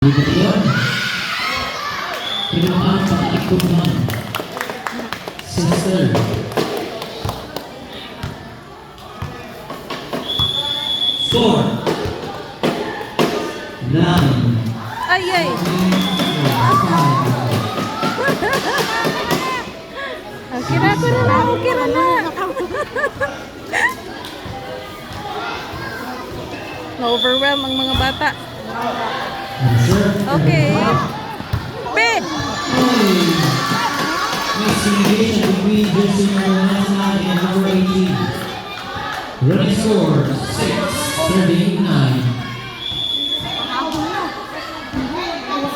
Kemudian Keduaan pengikut Sister Score 9. Ay, ay. Kira ko na lang, kira na. Na-overwhelm ang mga bata. Okay. Ben! Next engagement between jersey number 99 and number 18. Running score 6-39.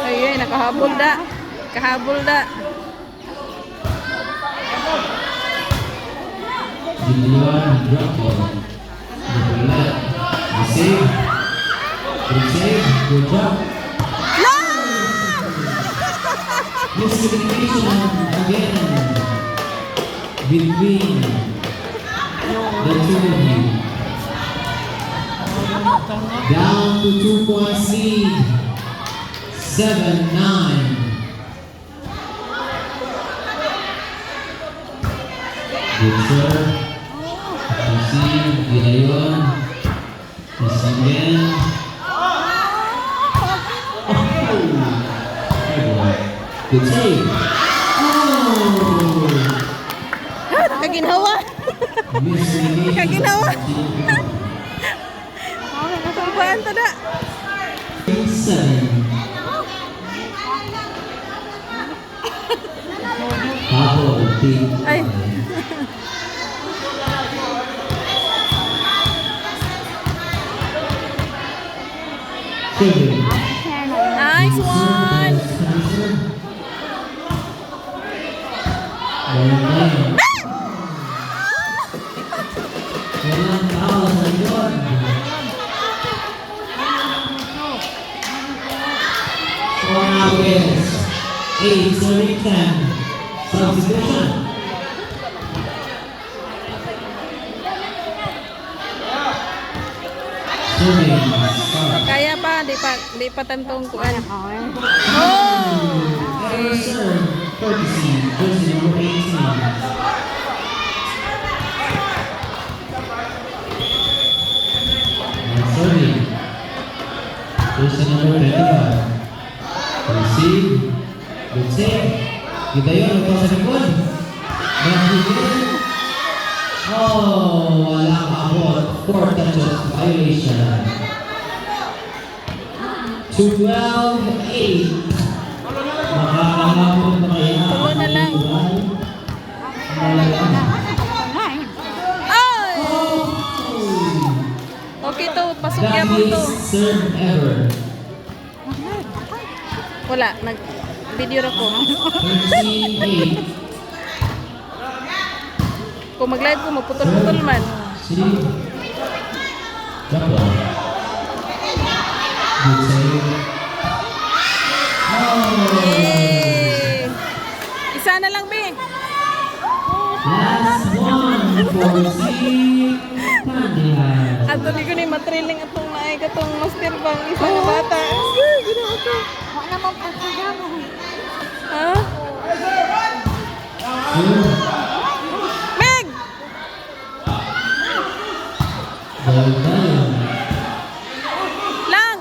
Ay, ay, nakahabol da. Kahabol da. Giliwan drop ball. Receive. Good save. Good job. Miscommunication again between the two of you. Down to 2-point lead. 7-9. Good serve. Receive. Gilayuan. Receive again. Good save. Oh! Kaginawa. Kaginawa. Natumpaan to da. 7. Habol, team. Ay. Nice one. Walang tao sa likod. For now is 8-10. Substitution. Serving. Kaya pa, di pa tantong kuan. Oh. Error serve. Courtesy. Jersey number 18. Serving. Jersey number 21. Receive. Good save. Kita yun. Ito sa likod. Nahigil. Oh, walang abot. 4 touches violation. 12-8. Makakahapon na kaya. Tulo na lang. Ay! Okay to, pasok yan mo to. Luckiest serve ever. Wala, nag-video na ko. 13-8. Kung mag-live ko, magputol-putol man. See? Drop ball. Good save. Oh! Yay! Isa na lang, be. Last one for Team Pandihan. Ato di ko na yung matriling atong naay katong master bang isa na bata. Ginawa ko. Wala naman po sa gano'n. Ha? Meg! Well, Lang!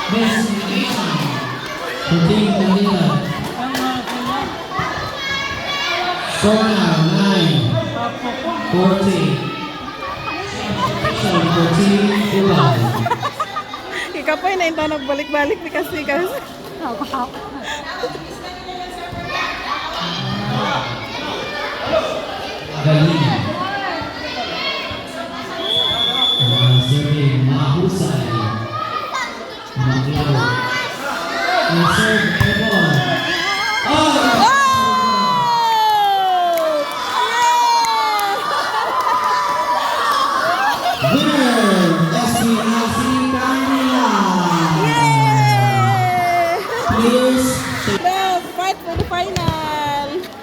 Best nation for Team Manila. So now 9-14. Sorry for Team Ilan. Ikaw po yung nainta nagbalik-balik ni kasi. Galing.